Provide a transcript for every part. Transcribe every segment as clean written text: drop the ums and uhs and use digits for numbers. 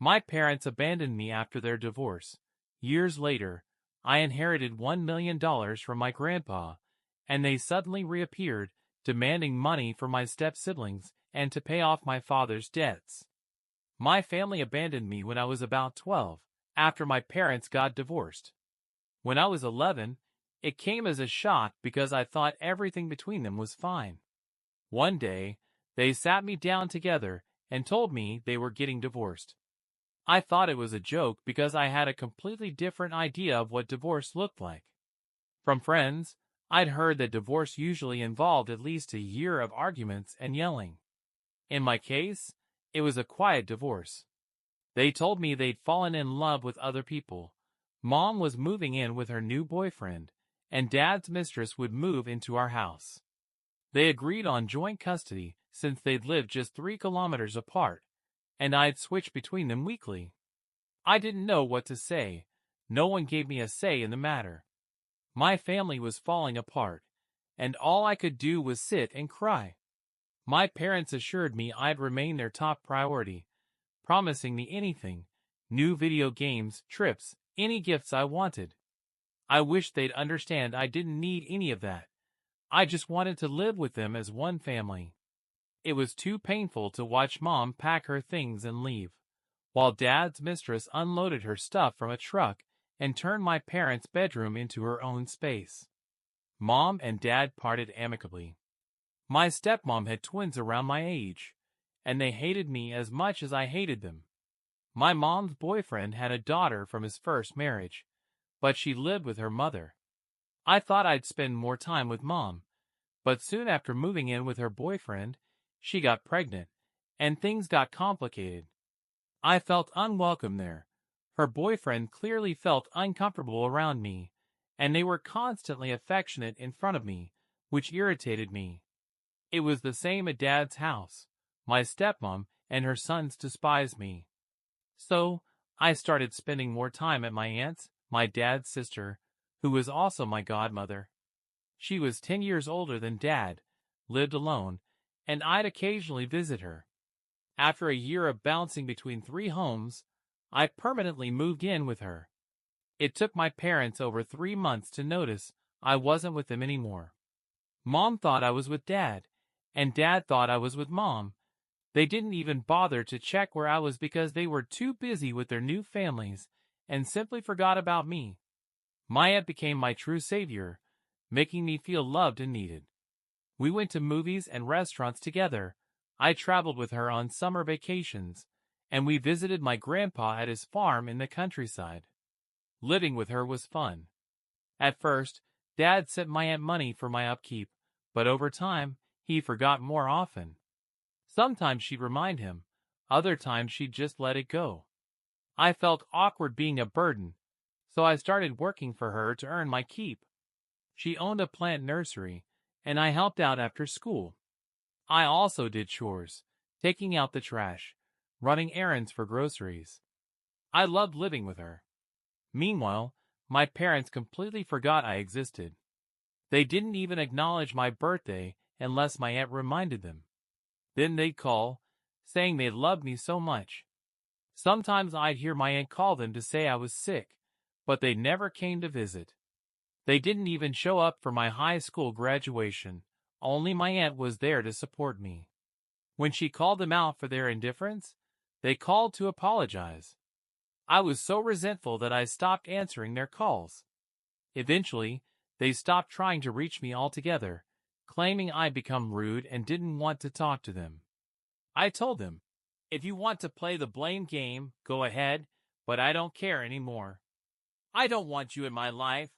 My parents abandoned me after their divorce. Years later, I inherited $1 million from my grandpa, and they suddenly reappeared, demanding money from my step-siblings and to pay off my father's debts. My family abandoned me when I was about 12, after my parents got divorced. When I was 11, it came as a shock because I thought everything between them was fine. One day, they sat me down together and told me they were getting divorced. I thought it was a joke because I had a completely different idea of what divorce looked like. From friends, I'd heard that divorce usually involved at least a year of arguments and yelling. In my case, it was a quiet divorce. They told me they'd fallen in love with other people. Mom was moving in with her new boyfriend, and Dad's mistress would move into our house. They agreed on joint custody since they'd lived just 3 kilometers apart, and I'd switch between them weekly. I didn't know what to say. No one gave me a say in the matter. My family was falling apart, and all I could do was sit and cry. My parents assured me I'd remain their top priority, promising me anything, new video games, trips, any gifts I wanted. I wished they'd understand I didn't need any of that. I just wanted to live with them as one family. It was too painful to watch Mom pack her things and leave, while Dad's mistress unloaded her stuff from a truck and turned my parents' bedroom into her own space. Mom and Dad parted amicably. My stepmom had twins around my age, and they hated me as much as I hated them. My mom's boyfriend had a daughter from his first marriage, but she lived with her mother. I thought I'd spend more time with Mom, but soon after moving in with her boyfriend, she got pregnant, and things got complicated. I felt unwelcome there. Her boyfriend clearly felt uncomfortable around me, and they were constantly affectionate in front of me, which irritated me. It was the same at Dad's house. My stepmom and her sons despised me. So, I started spending more time at my aunt's, my dad's sister, who was also my godmother. She was 10 years older than Dad, lived alone, and I'd occasionally visit her. After a year of bouncing between 3 homes, I permanently moved in with her. It took my parents over 3 months to notice I wasn't with them anymore. Mom thought I was with Dad, and Dad thought I was with Mom. They didn't even bother to check where I was because they were too busy with their new families and simply forgot about me. My aunt became my true savior, making me feel loved and needed. We went to movies and restaurants together. I traveled with her on summer vacations, and we visited my grandpa at his farm in the countryside. Living with her was fun. At first, Dad sent my aunt money for my upkeep, but over time, he forgot more often. Sometimes she'd remind him, other times she'd just let it go. I felt awkward being a burden, so I started working for her to earn my keep. She owned a plant nursery, and I helped out after school. I also did chores, taking out the trash, running errands for groceries. I loved living with her. Meanwhile, my parents completely forgot I existed. They didn't even acknowledge my birthday unless my aunt reminded them. Then they'd call, saying they loved me so much. Sometimes I'd hear my aunt call them to say I was sick, but they never came to visit. They didn't even show up for my high school graduation. Only my aunt was there to support me. When she called them out for their indifference, they called to apologize. I was so resentful that I stopped answering their calls. Eventually, they stopped trying to reach me altogether, claiming I'd become rude and didn't want to talk to them. I told them, if you want to play the blame game, go ahead, but I don't care anymore. I don't want you in my life.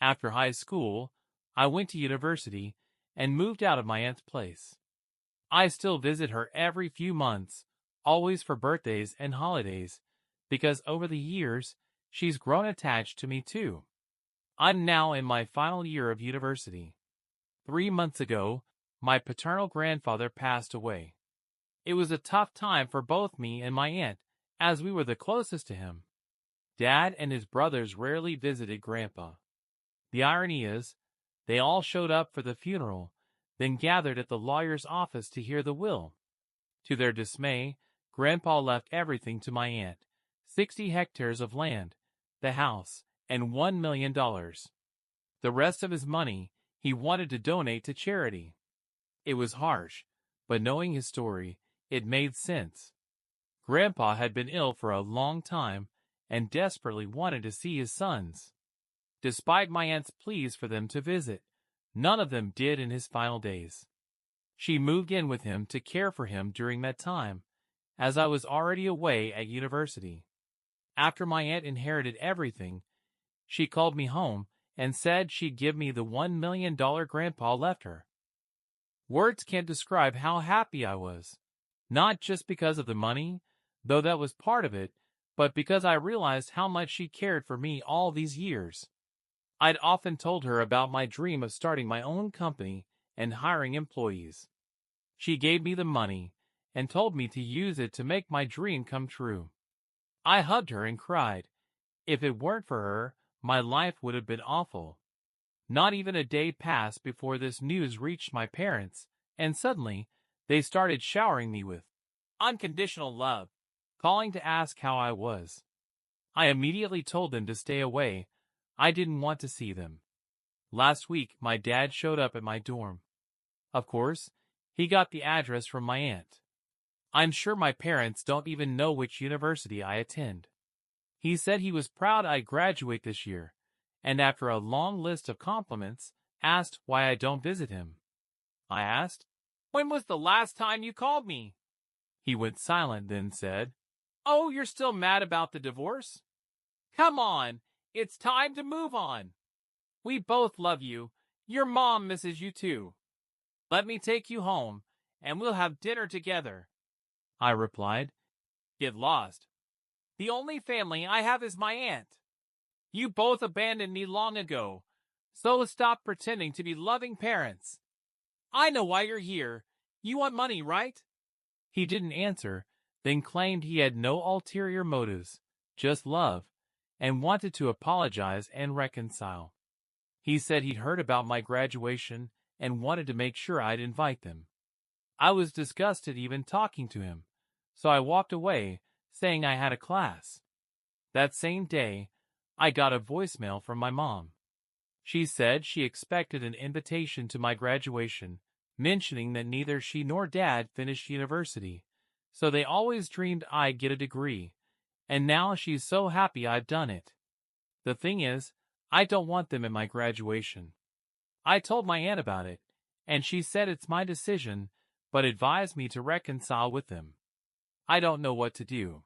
After high school, I went to university and moved out of my aunt's place. I still visit her every few months, always for birthdays and holidays, because over the years, she's grown attached to me too. I'm now in my final year of university. 3 months ago, my paternal grandfather passed away. It was a tough time for both me and my aunt, as we were the closest to him. Dad and his brothers rarely visited Grandpa. The irony is, they all showed up for the funeral, then gathered at the lawyer's office to hear the will. To their dismay, Grandpa left everything to my aunt, 60 hectares of land, the house, and $1 million. The rest of his money he wanted to donate to charity. It was harsh, but knowing his story, it made sense. Grandpa had been ill for a long time and desperately wanted to see his sons. Despite my aunt's pleas for them to visit, none of them did in his final days. She moved in with him to care for him during that time, as I was already away at university. After my aunt inherited everything, she called me home and said she'd give me the $1 million Grandpa left her. Words can't describe how happy I was, not just because of the money, though that was part of it, but because I realized how much she cared for me all these years. I'd often told her about my dream of starting my own company and hiring employees. She gave me the money and told me to use it to make my dream come true. I hugged her and cried. If it weren't for her, my life would have been awful. Not even a day passed before this news reached my parents, and suddenly, they started showering me with unconditional love, calling to ask how I was. I immediately told them to stay away. I didn't want to see them. Last week, my dad showed up at my dorm. Of course, he got the address from my aunt. I'm sure my parents don't even know which university I attend. He said he was proud I'd graduate this year, and after a long list of compliments, asked why I don't visit him. I asked, "When was the last time you called me?" He went silent, then said, "Oh, you're still mad about the divorce? Come on, it's time to move on. We both love you. Your mom misses you too. Let me take you home, and we'll have dinner together." I replied, "Get lost. The only family I have is my aunt. You both abandoned me long ago, so stop pretending to be loving parents. I know why you're here. You want money, right?" He didn't answer, then claimed he had no ulterior motives, just love, and wanted to apologize and reconcile. He said he'd heard about my graduation and wanted to make sure I'd invite them. I was disgusted even talking to him, so I walked away, saying I had a class. That same day, I got a voicemail from my mom. She said she expected an invitation to my graduation, mentioning that neither she nor Dad finished university, so they always dreamed I'd get a degree, and now she's so happy I've done it. The thing is, I don't want them at my graduation. I told my aunt about it, and she said it's my decision, but advised me to reconcile with them. I don't know what to do.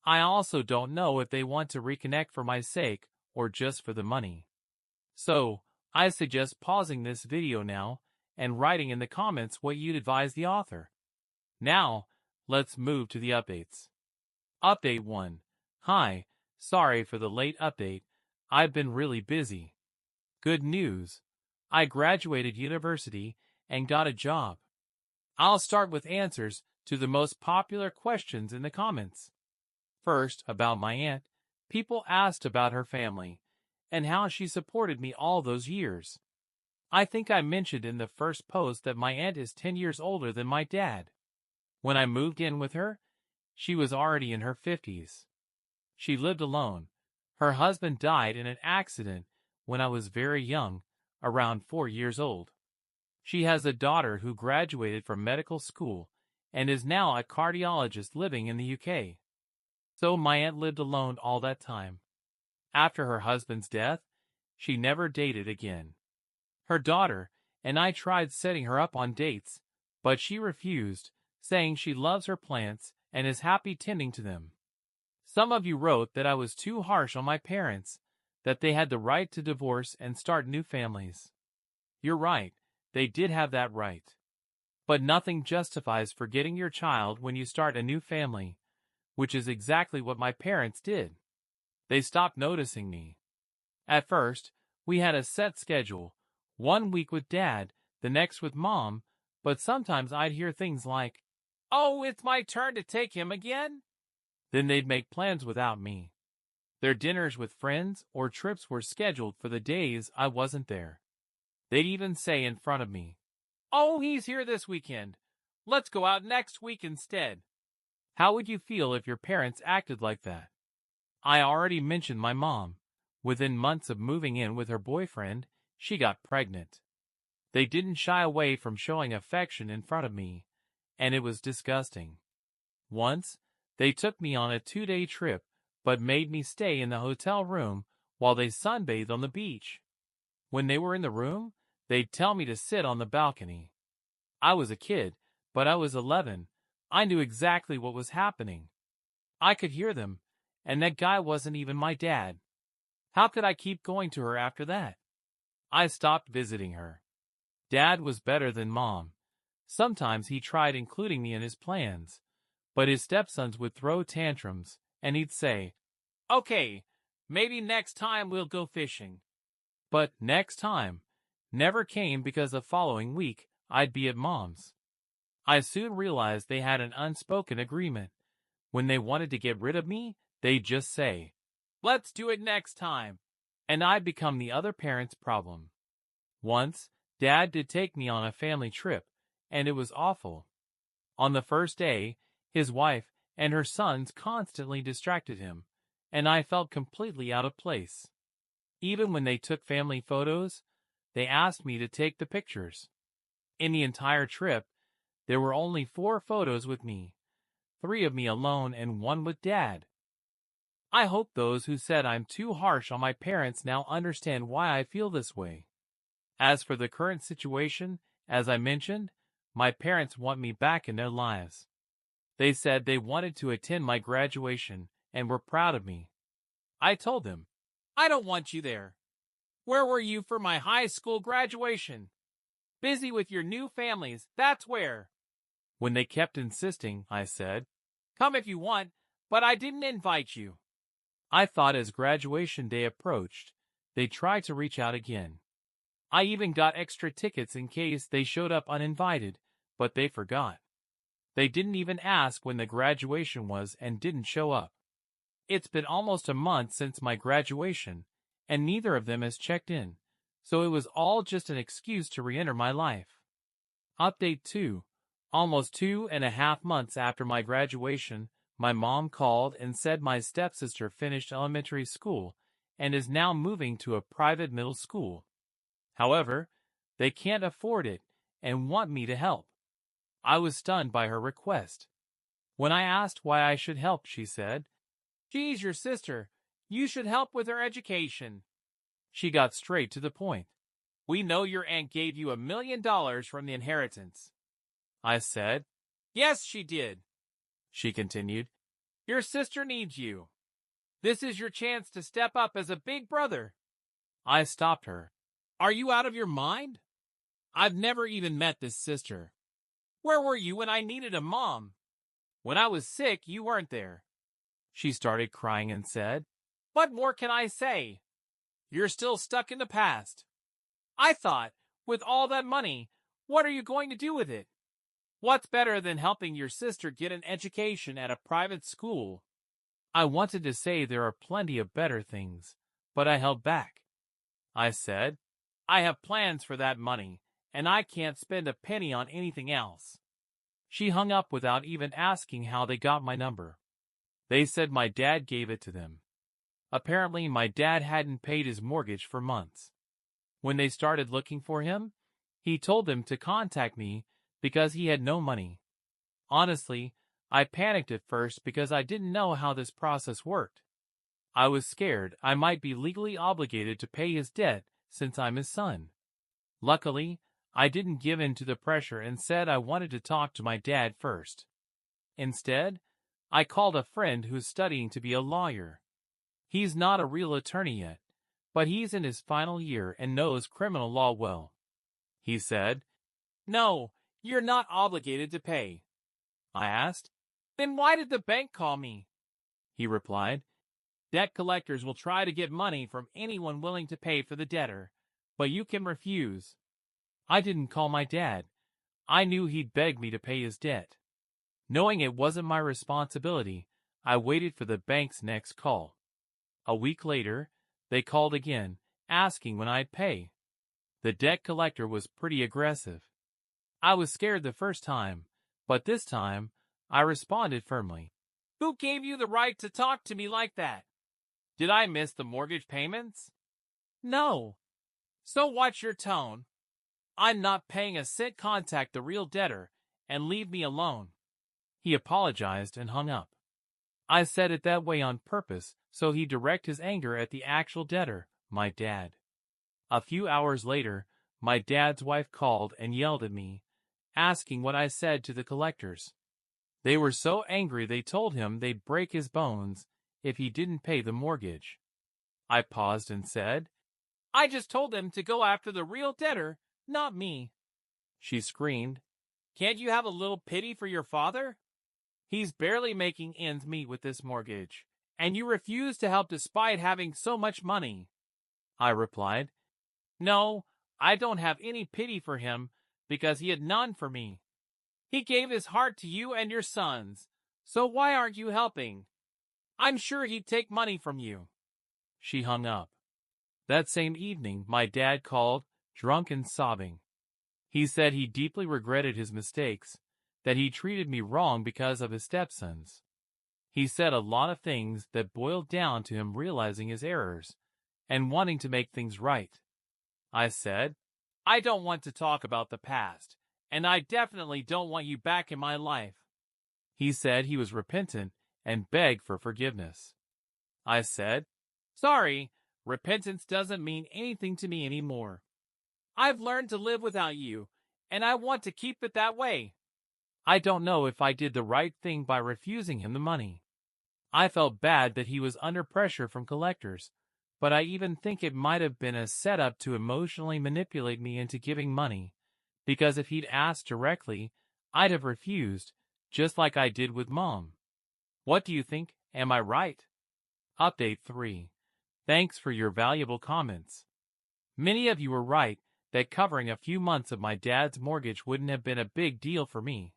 I also don't know if they want to reconnect for my sake or just for the money. So, I suggest pausing this video now and writing in the comments what you'd advise the author. Now, let's move to the updates. Update 1. Hi, sorry for the late update. I've been really busy. Good news. I graduated university and got a job. I'll start with answers to the most popular questions in the comments. First, about my aunt. People asked about her family and how she supported me all those years. I think I mentioned in the first post that my aunt is 10 years older than my dad. When I moved in with her, she was already in her 50s. She lived alone. Her husband died in an accident when I was very young, around 4 years old. She has a daughter who graduated from medical school and is now a cardiologist living in the UK. So my aunt lived alone all that time. After her husband's death, she never dated again. Her daughter and I tried setting her up on dates, but she refused, saying she loves her plants and is happy tending to them. Some of you wrote that I was too harsh on my parents, that they had the right to divorce and start new families. You're right, they did have that right. But nothing justifies forgetting your child when you start a new family, which is exactly what my parents did. They stopped noticing me. At first, we had a set schedule, 1 week with Dad, the next with Mom, but sometimes I'd hear things like, "Oh, it's my turn to take him again?" Then they'd make plans without me. Their dinners with friends or trips were scheduled for the days I wasn't there. They'd even say in front of me, "Oh, he's here this weekend. Let's go out next week instead." How would you feel if your parents acted like that? I already mentioned my mom. Within months of moving in with her boyfriend, she got pregnant. They didn't shy away from showing affection in front of me, and it was disgusting. Once, they took me on a 2-day trip, but made me stay in the hotel room while they sunbathed on the beach. When they were in the room, they'd tell me to sit on the balcony. I was a kid, but I was 11. I knew exactly what was happening. I could hear them, and that guy wasn't even my dad. How could I keep going to her after that? I stopped visiting her. Dad was better than Mom. Sometimes he tried including me in his plans, but his stepsons would throw tantrums, and he'd say, "Okay, maybe next time we'll go fishing." But next time never came because the following week I'd be at Mom's. I soon realized they had an unspoken agreement. When they wanted to get rid of me, they'd just say, "Let's do it next time," and I'd become the other parent's problem. Once, Dad did take me on a family trip, and it was awful. On the first day, his wife and her sons constantly distracted him, and I felt completely out of place. Even when they took family photos, they asked me to take the pictures. In the entire trip, there were only 4 photos with me, 3 of me alone and 1 with Dad. I hope those who said I'm too harsh on my parents now understand why I feel this way. As for the current situation, as I mentioned, my parents want me back in their lives. They said they wanted to attend my graduation and were proud of me. I told them, "I don't want you there. Where were you for my high school graduation? Busy with your new families, that's where." When they kept insisting, I said, "Come if you want, but I didn't invite you." I thought as graduation day approached, they tried to reach out again. I even got extra tickets in case they showed up uninvited, but they forgot. They didn't even ask when the graduation was and didn't show up. It's been almost a month since my graduation, and neither of them has checked in, so it was all just an excuse to re-enter my life. Update 2. Almost 2.5 months after my graduation, my mom called and said my stepsister finished elementary school and is now moving to a private middle school. However, they can't afford it and want me to help. I was stunned by her request. When I asked why I should help, she said, "She's your sister. You should help with her education." She got straight to the point. "We know your aunt gave you $1 million from the inheritance." I said, "Yes, she did." She continued, "Your sister needs you. This is your chance to step up as a big brother." I stopped her. "Are you out of your mind? I've never even met this sister. Where were you when I needed a mom? When I was sick, you weren't there." She started crying and said, "What more can I say? You're still stuck in the past. I thought, with all that money, what are you going to do with it? What's better than helping your sister get an education at a private school?" I wanted to say there are plenty of better things, but I held back. I said, "I have plans for that money, and I can't spend a penny on anything else." She hung up without even asking how they got my number. They said my dad gave it to them. Apparently, my dad hadn't paid his mortgage for months. When they started looking for him, he told them to contact me because he had no money. Honestly, I panicked at first because I didn't know how this process worked. I was scared I might be legally obligated to pay his debt since I'm his son. Luckily, I didn't give in to the pressure and said I wanted to talk to my dad first. Instead, I called a friend who's studying to be a lawyer. He's not a real attorney yet, but he's in his final year and knows criminal law well. He said, "No, you're not obligated to pay." I asked, "Then why did the bank call me?" He replied, "Debt collectors will try to get money from anyone willing to pay for the debtor, but you can refuse." I didn't call my dad. I knew he'd beg me to pay his debt. Knowing it wasn't my responsibility, I waited for the bank's next call. A week later, they called again, asking when I'd pay. The debt collector was pretty aggressive. I was scared the first time, but this time, I responded firmly. Who gave you the right to talk to me like that? Did I miss the mortgage payments? No. So watch your tone. I'm not paying a cent. Contact the real debtor and leave me alone. He apologized and hung up. I said it that way on purpose so he'd direct his anger at the actual debtor, my dad. A few hours later, my dad's wife called and yelled at me, asking what I said to the collectors. They were so angry they told him they'd break his bones if he didn't pay the mortgage. I paused and said, I just told them to go after the real debtor, not me. She screamed, Can't you have a little pity for your father? He's barely making ends meet with this mortgage, and you refuse to help despite having so much money. I replied, No, I don't have any pity for him because he had none for me. He gave his heart to you and your sons, so why aren't you helping? I'm sure he'd take money from you. She hung up. That same evening, my dad called, drunk and sobbing. He said he deeply regretted his mistakes, that he treated me wrong because of his stepsons. He said a lot of things that boiled down to him realizing his errors and wanting to make things right. I said, I don't want to talk about the past, and I definitely don't want you back in my life. He said he was repentant and begged for forgiveness. I said, Sorry, repentance doesn't mean anything to me anymore. I've learned to live without you, and I want to keep it that way. I don't know if I did the right thing by refusing him the money. I felt bad that he was under pressure from collectors, but I even think it might have been a setup to emotionally manipulate me into giving money, because if he'd asked directly, I'd have refused, just like I did with Mom. What do you think? Am I right? Update 3. Thanks for your valuable comments. Many of you were right that covering a few months of my dad's mortgage wouldn't have been a big deal for me.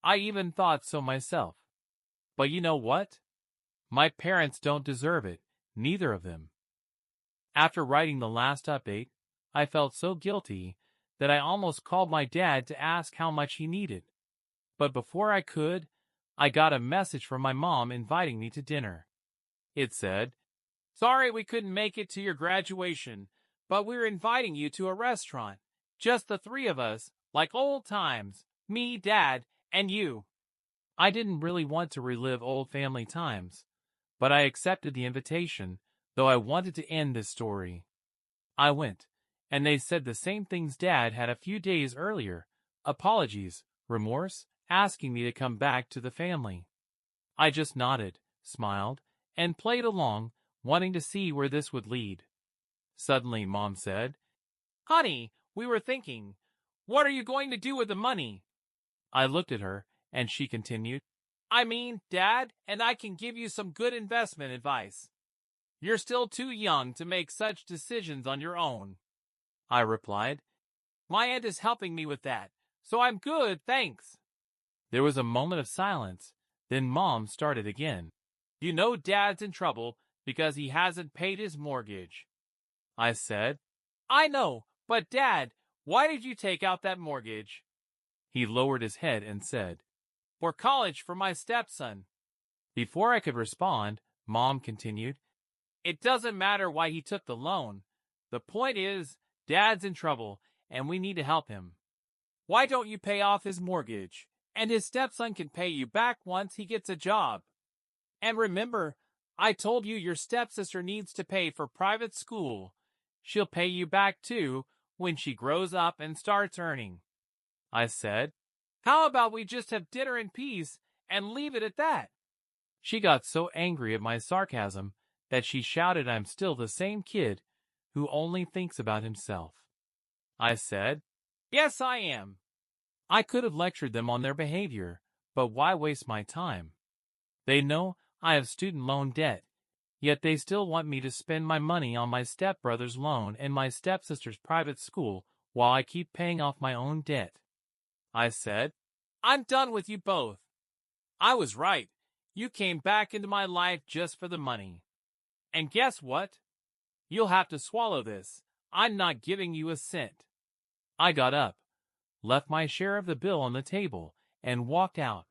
I even thought so myself. But you know what? My parents don't deserve it, neither of them. After writing the last update, I felt so guilty that I almost called my dad to ask how much he needed. But before I could, I got a message from my mom inviting me to dinner. It said, Sorry we couldn't make it to your graduation, but we're inviting you to a restaurant. Just the three of us, like old times, me, Dad, and you. I didn't really want to relive old family times, but I accepted the invitation, though I wanted to end this story. I went, and they said the same things Dad had a few days earlier: apologies, remorse, asking me to come back to the family. I just nodded, smiled, and played along, wanting to see where this would lead. Suddenly, Mom said, Honey, we were thinking, what are you going to do with the money? I looked at her, and she continued, I mean, Dad and I can give you some good investment advice. You're still too young to make such decisions on your own. I replied, My aunt is helping me with that, so I'm good, thanks. There was a moment of silence, then Mom started again. You know Dad's in trouble because he hasn't paid his mortgage. I said, I know, but Dad, why did you take out that mortgage? He lowered his head and said, For college for my stepson. Before I could respond, Mom continued, It doesn't matter why he took the loan. The point is, Dad's in trouble, and we need to help him. Why don't you pay off his mortgage, and his stepson can pay you back once he gets a job? And remember, I told you your stepsister needs to pay for private school. She'll pay you back too when she grows up and starts earning. I said, How about we just have dinner in peace and leave it at that? She got so angry at my sarcasm that she shouted I'm still the same kid who only thinks about himself. I said, Yes, I am. I could have lectured them on their behavior, but why waste my time? They know I have student loan debt, yet they still want me to spend my money on my stepbrother's loan and my stepsister's private school while I keep paying off my own debt. I said, I'm done with you both. I was right. You came back into my life just for the money. And guess what? You'll have to swallow this. I'm not giving you a cent. I got up, left my share of the bill on the table, and walked out.